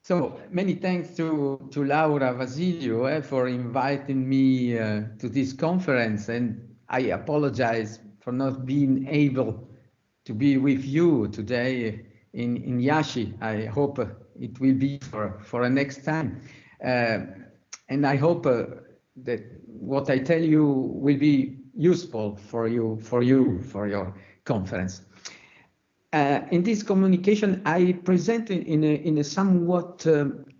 So many thanks to Laura Vasilio for inviting me to this conference, and I apologize for not being able to be with you today in Iaşi. I hope it will be for a next time, and I hope that what I tell you will be useful for your conference. In this communication, I present in a somewhat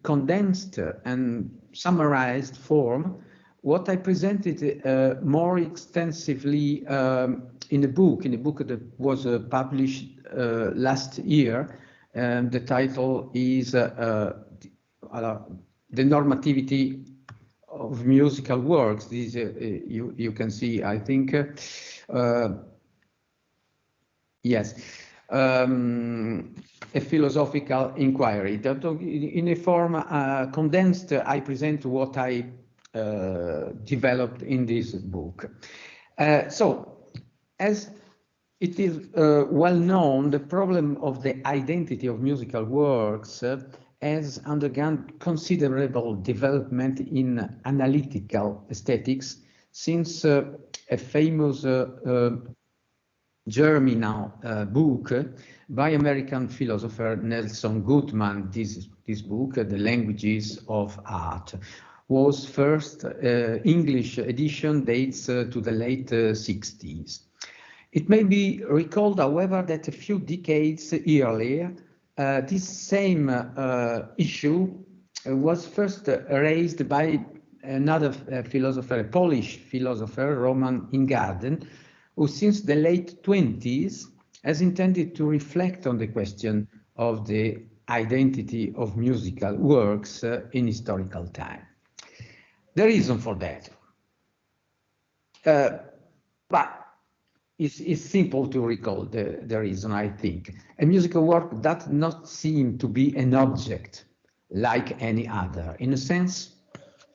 condensed and summarized form what I presented more extensively in a book that was published last year. The title is The Normativity of Musical Works. This you can see, I think. Yes. A philosophical inquiry. That in a form condensed, I present what I developed in this book. So, as it is well known, the problem of the identity of musical works has undergone considerable development in analytical aesthetics since a famous germinal book by American philosopher Nelson Goodman. This book, The Languages of Art, was first English edition, dates to the late 60s. It may be recalled, however, that a few decades earlier, this same issue was first raised by another philosopher, a Polish philosopher, Roman Ingarden, who since the late 20s has intended to reflect on the question of the identity of musical works in historical time. The reason for that, but it's simple to recall the reason, I think. A musical work does not seem to be an object like any other. In a sense,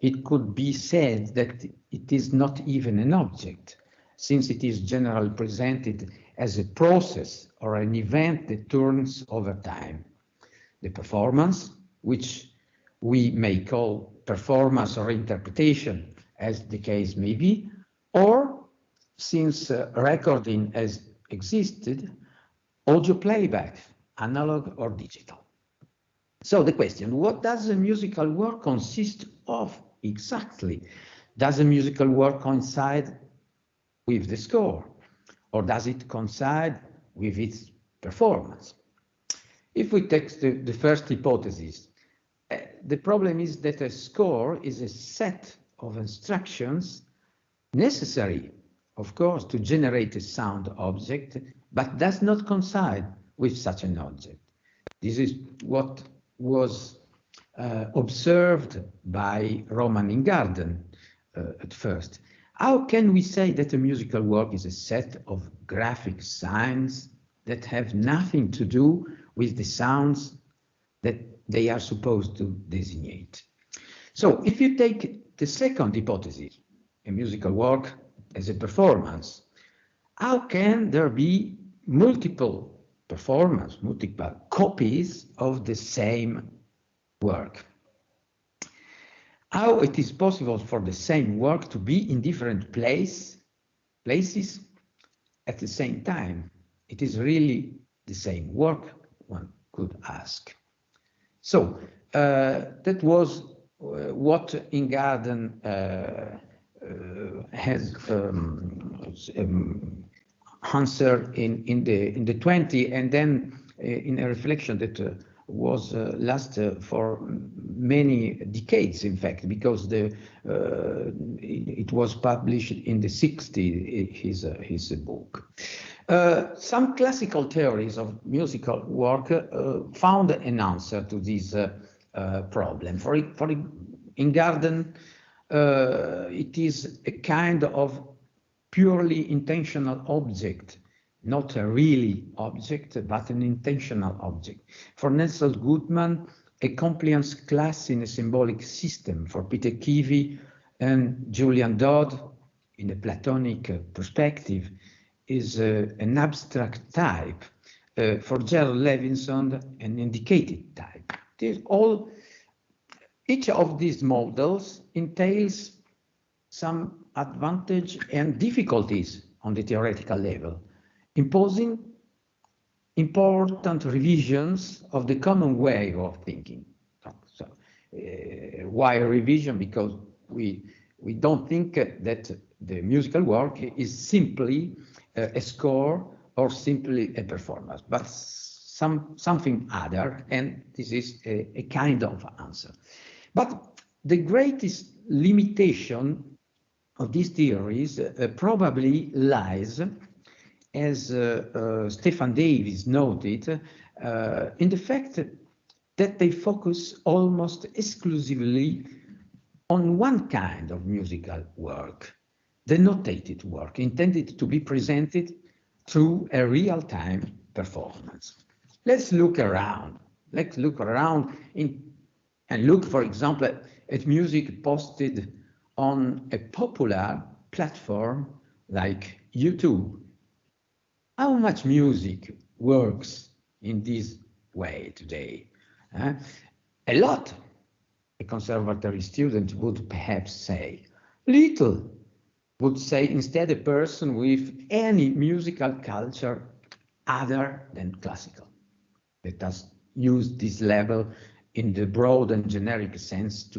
it could be said that it is not even an object, since it is generally presented as a process or an event that turns over time. The performance, which we may call performance or interpretation, as the case may be, or, since recording has existed, audio playback, analog or digital. So the question, what does a musical work consist of exactly? Does a musical work coincide with the score, or does it coincide with its performance? If we take the first hypothesis, the problem is that a score is a set of instructions necessary, of course, to generate a sound object, but does not coincide with such an object. This is what was observed by Roman Ingarden at first. How can we say that a musical work is a set of graphic signs that have nothing to do with the sounds that they are supposed to designate? So if you take the second hypothesis, a musical work as a performance, how can there be multiple performances, multiple copies of the same work? How it is possible for the same work to be in different places at the same time? It is really the same work, one could ask. So that was what Ingarden has answered in the 20, and then in a reflection that was last for many decades, in fact, because it was published in the 60s, his book. Some classical theories of musical work found an answer to this problem. For Ingarden, it is a kind of purely intentional object, not a really object, but an intentional object. For Nelson Goodman, a compliance class in a symbolic system. For Peter Kivy and Julian Dodd, in a Platonic perspective, is an abstract type. For Gerald Levinson, an indicated type. It is all Each of these models entails some advantage and difficulties on the theoretical level, imposing important revisions of the common way of thinking. So, why revision? Because we don't think that the musical work is simply a score or simply a performance, but something other, and this is a kind of answer. But the greatest limitation of these theories probably lies, as Stephen Davis noted, in the fact that they focus almost exclusively on one kind of musical work, the notated work, intended to be presented through a real-time performance. Let's look around. Let's look around and look, for example, at music posted on a popular platform like YouTube. How much music works in this way today? A lot, a conservatory student would perhaps say. Little would say instead a person with any musical culture other than classical. Let us use this level in the broad and generic sense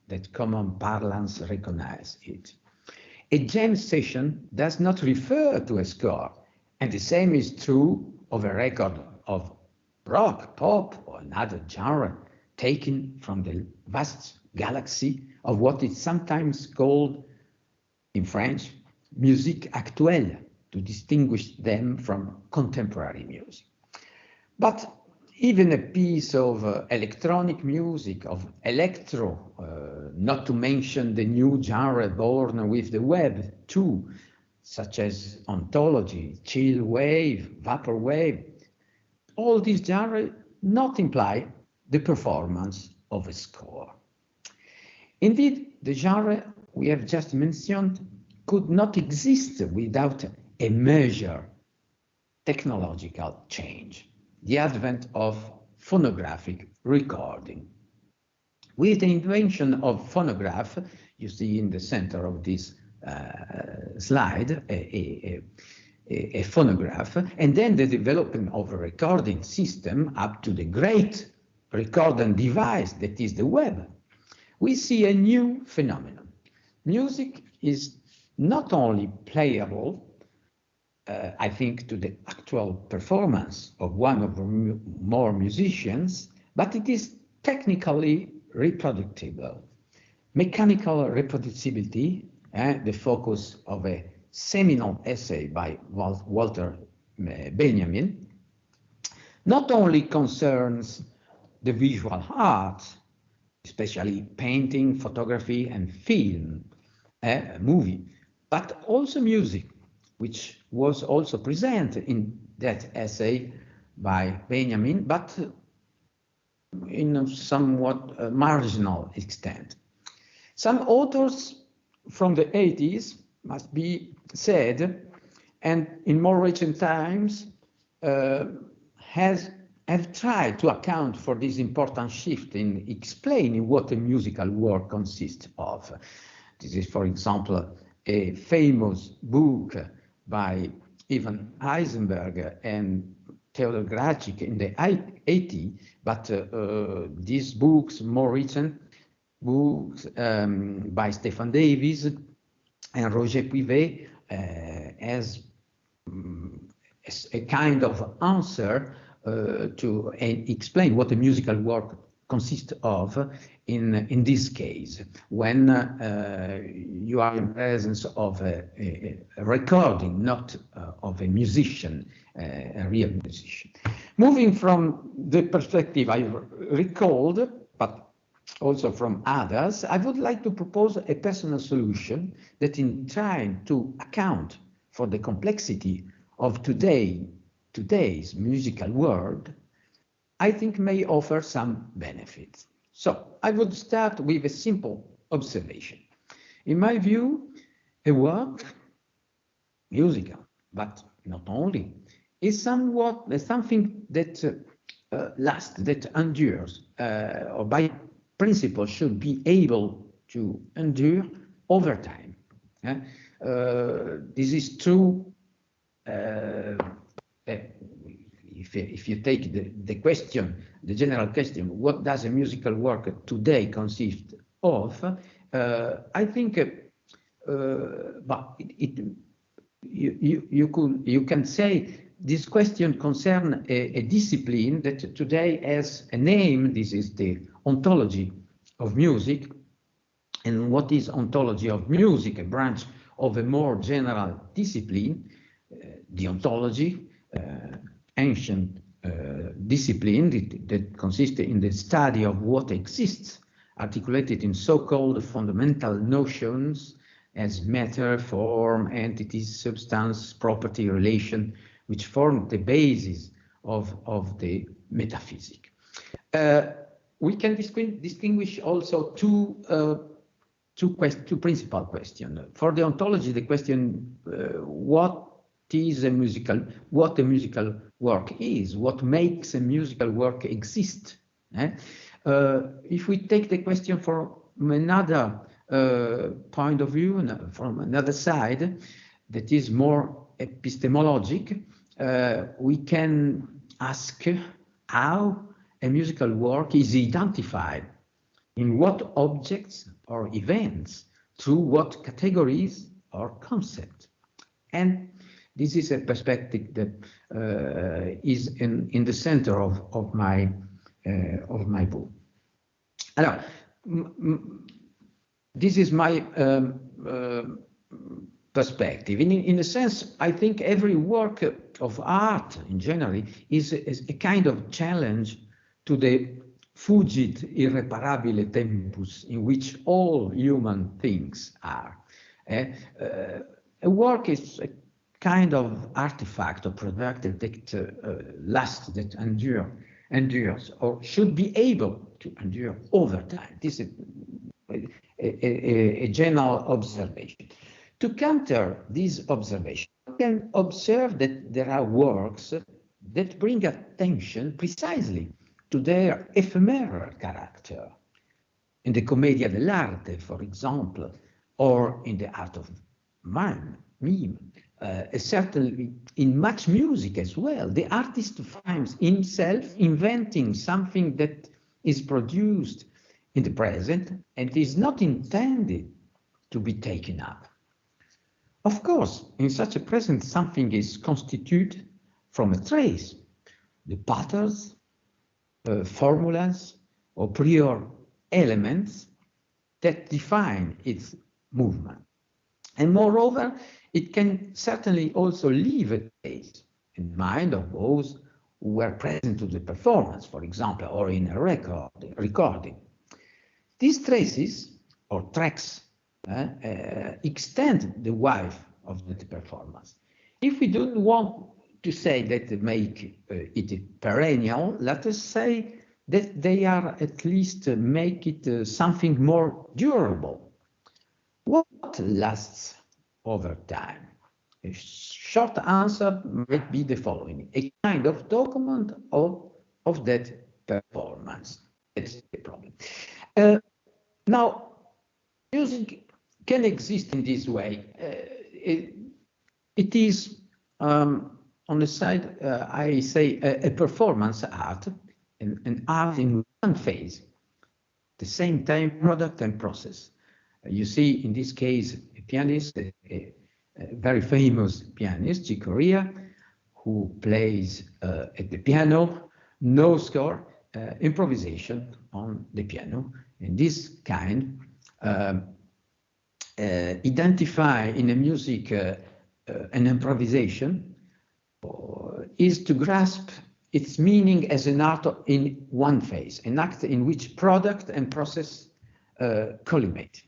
that common parlance recognize it. A jam session does not refer to a score, and the same is true of a record of rock, pop, or another genre taken from the vast galaxy of what is sometimes called, in French, musique actuelle, to distinguish them from contemporary music. But even a piece of electronic music, of electro, not to mention the new genre born with the web too, such as ontology, chill wave, vaporwave, all these genres not imply the performance of a score. Indeed, the genre we have just mentioned could not exist without a major technological change, the advent of phonographic recording. With the invention of phonograph, you see in the center of this slide, a phonograph, and then the development of a recording system up to the great recording device that is the web, we see a new phenomenon. Music is not only playable, I think, to the actual performance of one or more musicians, but it is technically reproducible. Mechanical reproducibility, the focus of a seminal essay by Walter Benjamin, not only concerns the visual arts, especially painting, photography, and film, movie, but also music, which was also present in that essay by Benjamin, but in a somewhat marginal extent. Some authors from the 80s, must be said, and in more recent times, have tried to account for this important shift in explaining what a musical work consists of. This is, for example, a famous book by Ivan Eisenberg and Theodor Graczyk in the 80s, but these books, more recent books by Stephen Davis and Roger Puivet, as a kind of answer to explain what a musical work consists of in this case, when you are in presence of a recording, not of a musician, a real musician. Moving from the perspective I recalled, but also from others, I would like to propose a personal solution that, in trying to account for the complexity of today's musical world, I think may offer some benefits. So I would start with a simple observation. In my view, a work, musical, but not only, is something that lasts, that endures, or by principle should be able to endure over time. This is true if you take the question, the general question, what does a musical work today consist of? I think but you can say this question concerns a discipline that today has a name. This is the ontology of music. And what is ontology of music? A branch of a more general discipline, the ontology, ancient discipline that consists in the study of what exists, articulated in so-called fundamental notions as matter, form, entities, substance, property, relation, which form the basis of the metaphysic. We can distinguish also two principal questions. For the ontology, the question what a musical work is, what makes a musical work exist. If we take the question from another point of view, from another side, that is more epistemologic, we can ask how a musical work is identified, in what objects or events, through what categories or concepts. And this is a perspective that is in the center of my book. Alors, this is my perspective. In a sense, I think every work of art in general is a kind of challenge to the fugit irreparabile tempus in which all human things are. A work is a kind of artifact or product that lasts, that endures, or should be able to endure over time. This is a general observation. To counter this observation, you can observe that there are works that bring attention precisely to their ephemeral character. In the Commedia dell'arte, for example, or in the art of mime, certainly in much music as well, the artist finds himself inventing something that is produced in the present and is not intended to be taken up. Of course, in such a present, something is constituted from a trace, the patterns, formulas, or prior elements that define its movement. And moreover, it can certainly also leave a trace in the mind of those who were present to the performance, for example, or in a recording. These traces or tracks extend the life of the performance. If we don't want to say that they make it perennial, let us say that they are at least make it something more durable. What lasts over time? A short answer might be the following: a kind of document of that performance. That's the problem. Now, music can exist in this way. It is, on the side, I say, a performance art, an art in one phase, the same time product and process. You see, in this case, a pianist, a very famous pianist, Corea, who plays at the piano, no score, improvisation on the piano. And this kind identify in a music an improvisation is to grasp its meaning as an art in one phase, an act in which product and process collimate.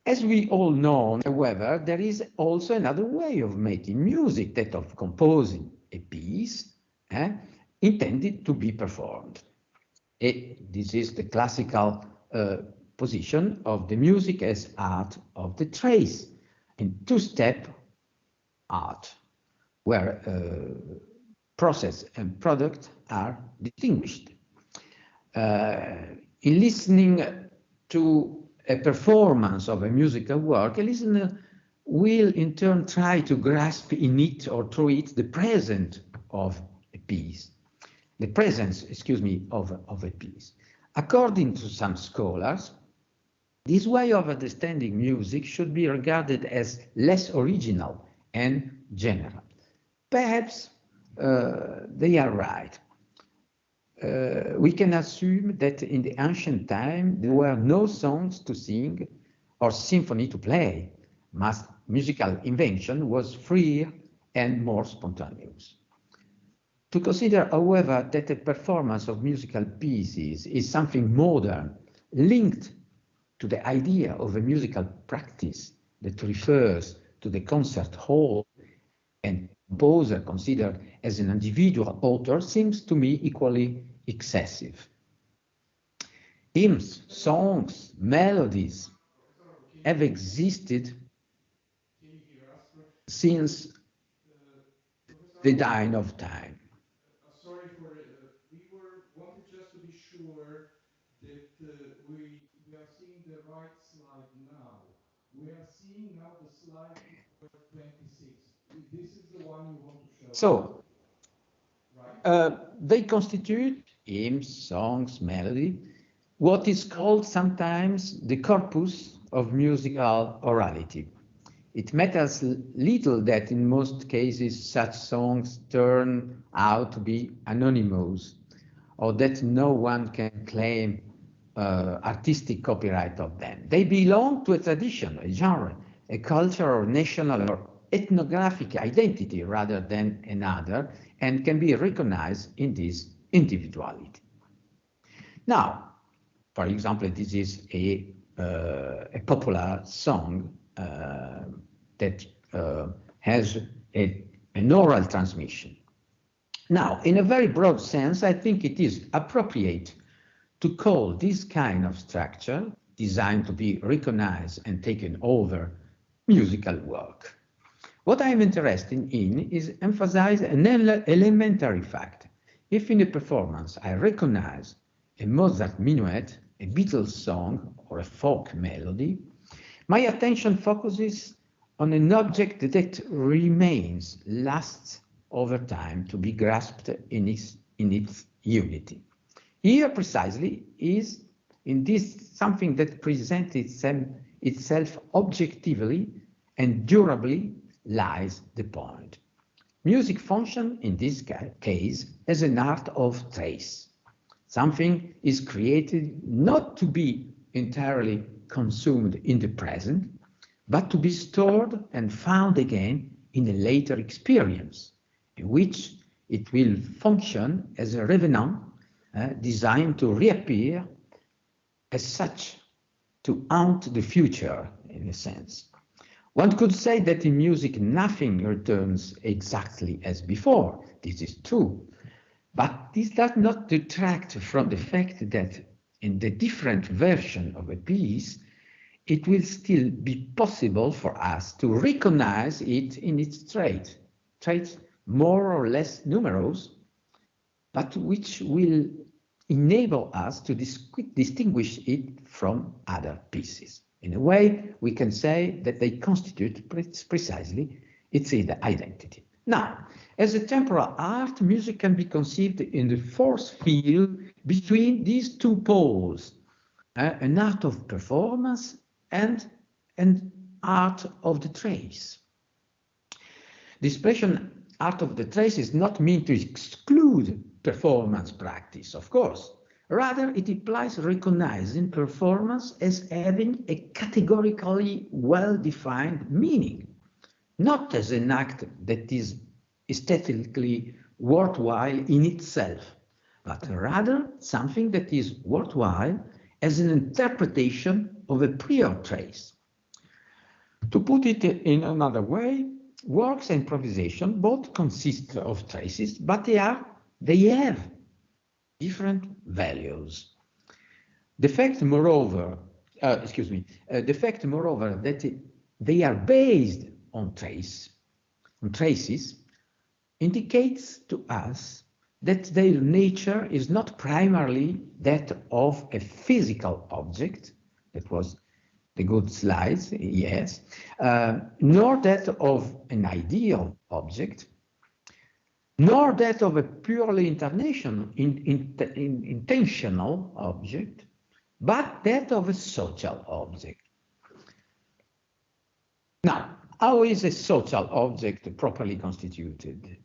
As we all know, however, there is also another way of making music, that of composing a piece intended to be performed. This is the classical position of the music as art of the trace, in two-step art, where process and product are distinguished. In listening to a performance of a musical work, a listener will in turn try to grasp in it or through it the presence of a piece. Of a piece. According to some scholars, this way of understanding music should be regarded as less original and general. Perhaps they are right. We can assume that in the ancient time there were no songs to sing or symphony to play. Musical invention was freer and more spontaneous. To consider, however, that the performance of musical pieces is something modern, linked to the idea of a musical practice that refers to the concert hall and composer considered as an individual author, seems to me equally excessive. Hymns, songs, melodies have existed since the dawn of time. Sorry for we wanted just to be sure that we are seeing the right slide now. We are seeing now the slide number 26. This is the one you want to show. So, right? They constitute hymns, songs, melody, what is called sometimes the corpus of musical orality. It matters little that in most cases such songs turn out to be anonymous, or that no one can claim artistic copyright of them. They belong to a tradition, a genre, a culture or national or ethnographic identity rather than another, and can be recognized in this individuality. Now, for example, this is a popular song that has an oral transmission. Now, in a very broad sense, I think it is appropriate to call this kind of structure, designed to be recognized and taken over, musical work. What I am interested in is emphasize an elementary fact. If in a performance I recognize a Mozart minuet, a Beatles song, or a folk melody, my attention focuses on an object that remains, lasts over time to be grasped in its unity. Here precisely is in this something that presents itself objectively and durably lies the point. Music functions in this case as an art of trace. Something is created not to be entirely consumed in the present, but to be stored and found again in a later experience, in which it will function as a revenant designed to reappear as such, to haunt the future, in a sense. One could say that in music nothing returns exactly as before. This is true. But this does not detract from the fact that in the different version of a piece, it will still be possible for us to recognize it in its traits more or less numerous, but which will enable us to distinguish it from other pieces. In a way, we can say that they constitute precisely its identity. Now, as a temporal art, music can be conceived in the force field between these two poles, an art of performance and an art of the trace. The expression art of the trace is not meant to exclude performance practice, of course. Rather, it implies recognizing performance as having a categorically well-defined meaning, not as an act that is aesthetically worthwhile in itself, but rather something that is worthwhile as an interpretation of a prior trace. To put it in another way, works and improvisation both consist of traces, but they have different values. The fact, moreover, that they are based on traces indicates to us that their nature is not primarily that of a physical object, that was the good slides, yes, nor that of an ideal object, nor that of a purely intentional object, but that of a social object. Now, how is a social object properly constituted?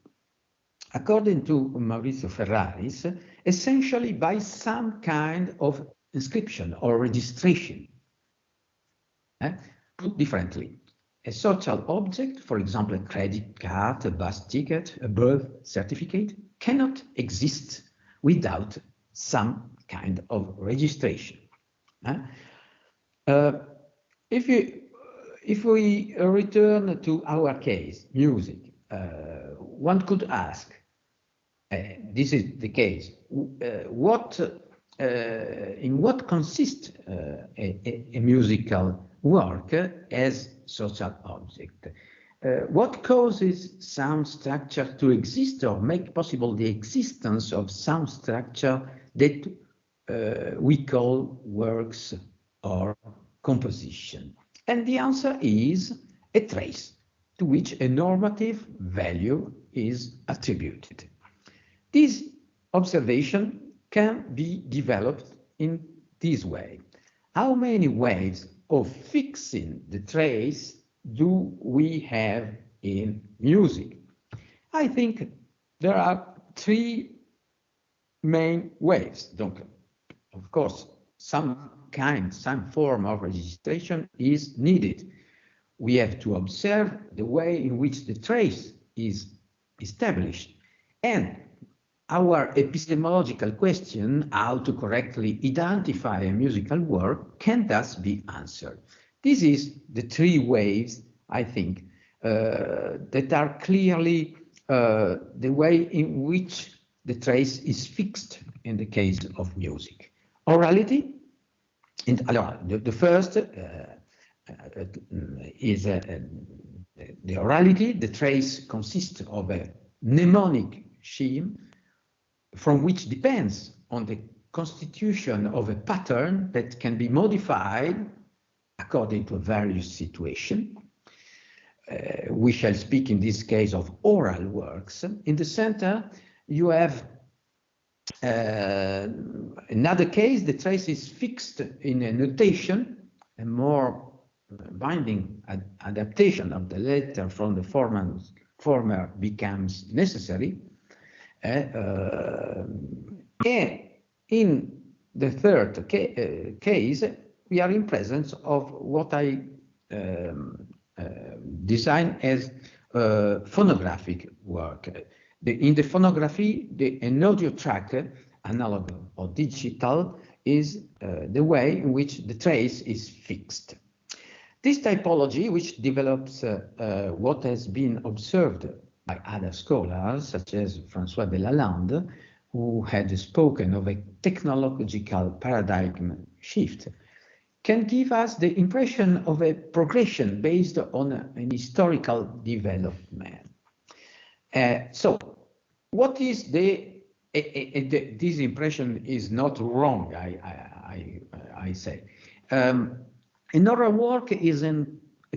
According to Maurizio Ferraris, essentially by some kind of inscription or registration. Put differently, a social object, for example, a credit card, a bus ticket, a birth certificate, cannot exist without some kind of registration. If we return to our case, music, one could ask, this is the case, in what consists a musical work as social object? What causes sound structure to exist or make possible the existence of sound structure that we call works or composition? And the answer is a trace to which a normative value is attributed. This observation can be developed in this way. How many ways of fixing the trace do we have in music? I think there are three main ways. Of course, some form of registration is needed. We have to observe the way in which the trace is established, and our epistemological question, how to correctly identify a musical work, can thus be answered. This is the three ways, I think, that are clearly the way in which the trace is fixed in the case of music. Orality, the first is the orality. The trace consists of a mnemonic scheme from which depends on the constitution of a pattern that can be modified according to a various situation. We shall speak in this case of oral works. In the center, you have another case. The trace is fixed in a notation, a more binding adaptation of the letter from the former becomes necessary. And in the third case, we are in presence of what I design as phonographic work. In the phonography, an audio track, analog or digital, is the way in which the trace is fixed. This typology, which develops what has been observed by other scholars, such as François de Lalande, who had spoken of a technological paradigm shift, can give us the impression of a progression based on an historical development. So, what is this impression is not wrong, I say. An oral work is a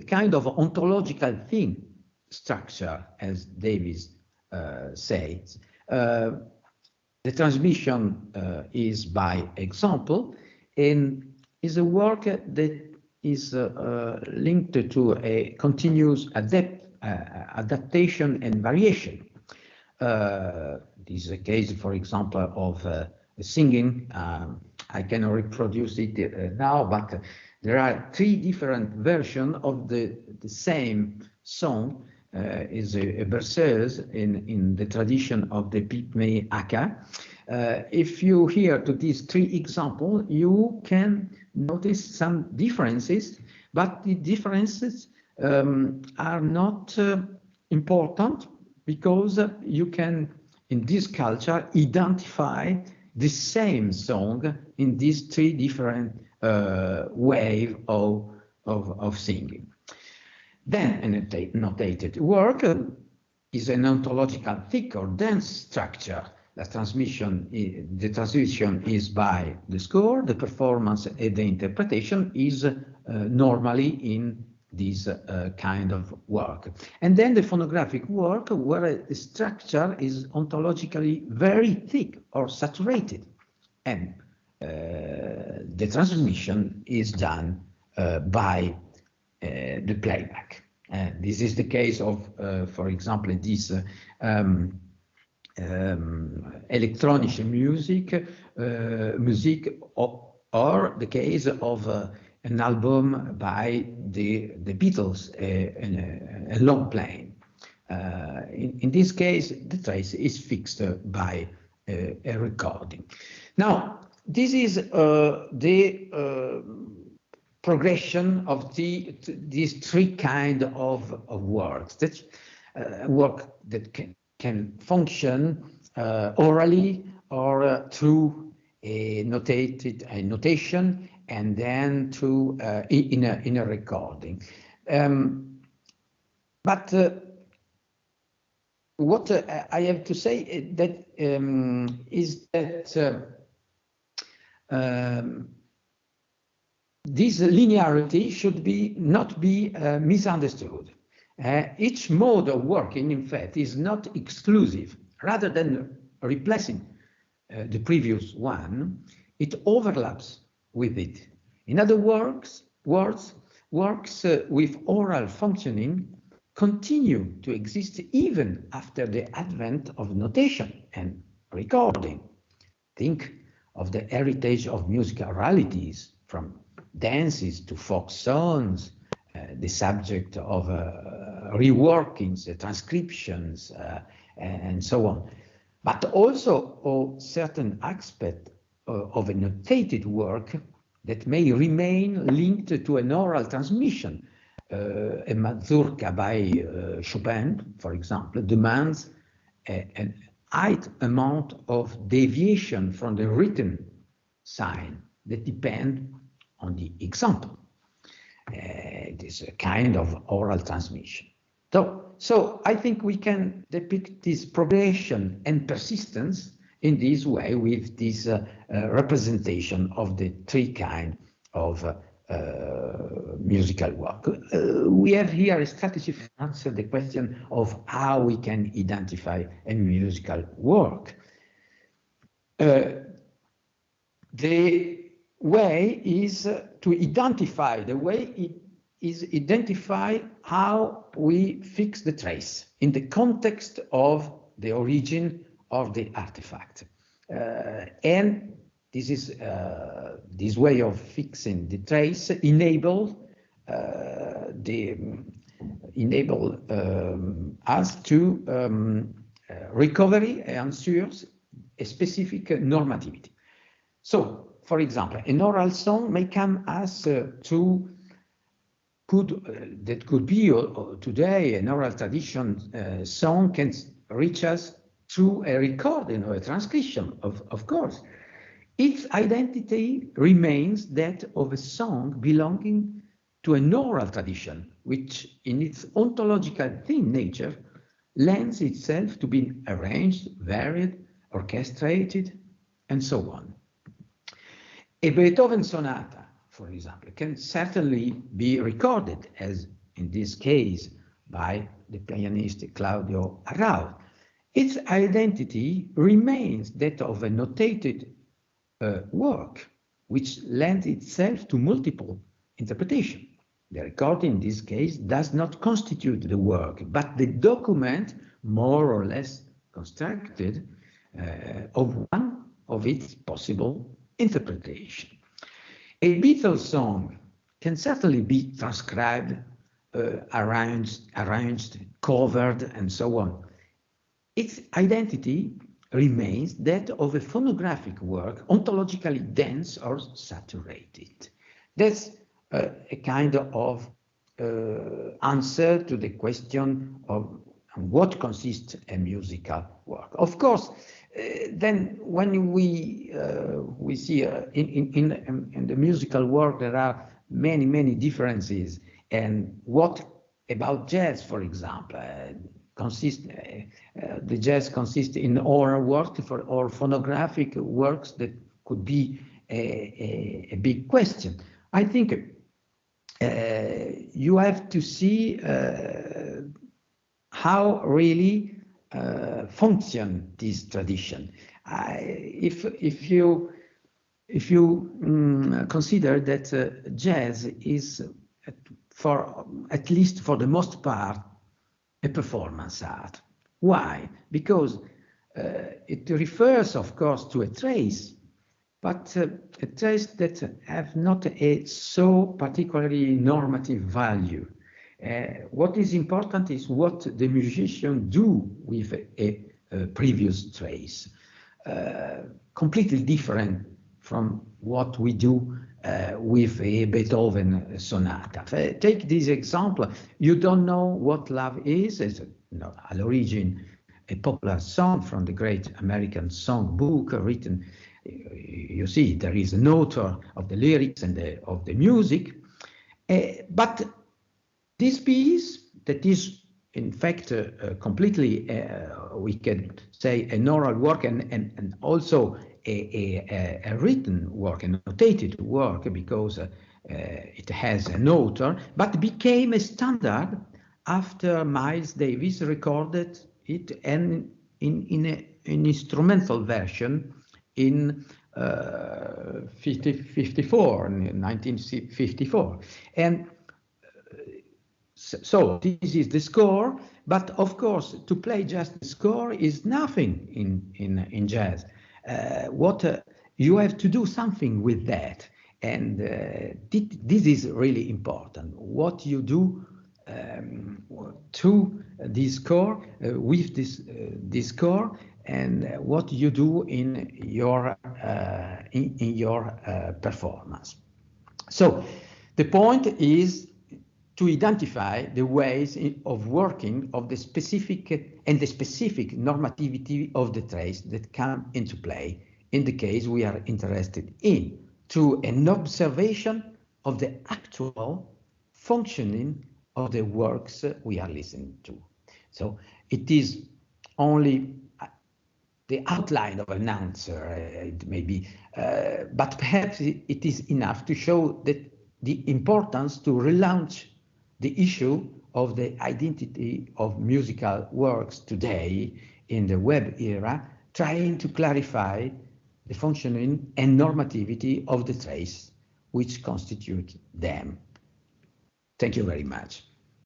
kind of ontological thing, structure, as Davies says. The transmission is by example, and is a work that is linked to a continuous adaptation and variation. This is a case, for example, of singing. I cannot reproduce it now, but there are three different versions of the same song. Is a berceuse in the tradition of the Pygmy Aka. If you hear to these three examples, you can notice some differences, but the differences are not important, because you can, in this culture, identify the same song in these three different ways of singing. Then an annotated work is an ontological thick or dense structure the transmission is by the score, the performance and the interpretation is normally in this kind of work. And then the phonographic work, where the structure is ontologically very thick or saturated, and the transmission is done by the playback. This is the case of, for example, this electronic music, or the case of an album by the Beatles, a long plane. In this case, the trace is fixed by a recording. Now, this is the progression of these three kind of works. That work that can function orally or through a notation, and then through in a recording. But what I have to say is that this linearity should not be misunderstood. Each mode of working, in fact, is not exclusive. Rather than replacing the previous one, it overlaps with it. In other words, works with oral functioning continue to exist even after the advent of notation and recording. Think of the heritage of musical oralities, from dances to folk songs, the subject of reworkings, transcriptions, and so on. But also of certain aspects of a notated work that may remain linked to an oral transmission. A mazurka by Chopin, for example, demands an high amount of deviation from the written sign that depend on the example. It is a kind of oral transmission. So I think we can depict this progression and persistence in this way with this representation of the three kinds of musical work. We have here a strategy to answer the question of how we can identify a musical work. The way is to identify, the way it is identify how we fix the trace in the context of the origin of the artifact. And this is this way of fixing the trace enable us to recovery ensures a specific normativity. So, for example, an oral song may come as that could be today an oral tradition song can reach us through a recording or a transcription, of course. Its identity remains that of a song belonging to an oral tradition, which in its ontological theme nature lends itself to being arranged, varied, orchestrated, and so on. A Beethoven sonata, for example, can certainly be recorded, as in this case, by the pianist Claudio Arrau. Its identity remains that of a notated work, which lends itself to multiple interpretation. The recording in this case does not constitute the work, but the document more or less constructed of one of its possible interpretation. A Beatles song can certainly be transcribed, arranged, covered, and so on. Its identity remains that of a phonographic work, ontologically dense or saturated. That's a kind of answer to the question of what consists a musical work. Of course, then when we see in the musical work there are many differences. And what about jazz, for example? the jazz consists in oral work or phonographic works, that could be a big question. I think you have to see how really function this tradition. If you consider that jazz is, at least for the most part, a performance art. Why? Because it refers, of course, to a trace, but a trace that have not a so particularly normative value. What is important is what the musician do with a previous trace, completely different from what we do with a Beethoven sonata. Take this example. You don't know what love is, as at origin a popular song from the great American songbook written. You see, there is an author of the lyrics and of the music, but this piece that is in fact completely, we can say, an oral work and also a written work, a notated work, because it has an author, but became a standard after Miles Davis recorded it and in an instrumental version in 1954. And so this is the score, but of course to play just the score is nothing in jazz. What you have to do something with that, and this is really important. What you do to this score, with this score, and what you do in your performance. So the point is to identify the ways of working of the specific normativity of the trace that come into play in the case we are interested in, through an observation of the actual functioning of the works we are listening to. So it is only the outline of an answer, it may be, but perhaps it is enough to show that the importance to relaunch the issue of the identity of musical works today in the web era, trying to clarify the functioning and normativity of the trace which constitute them. Thank you very much.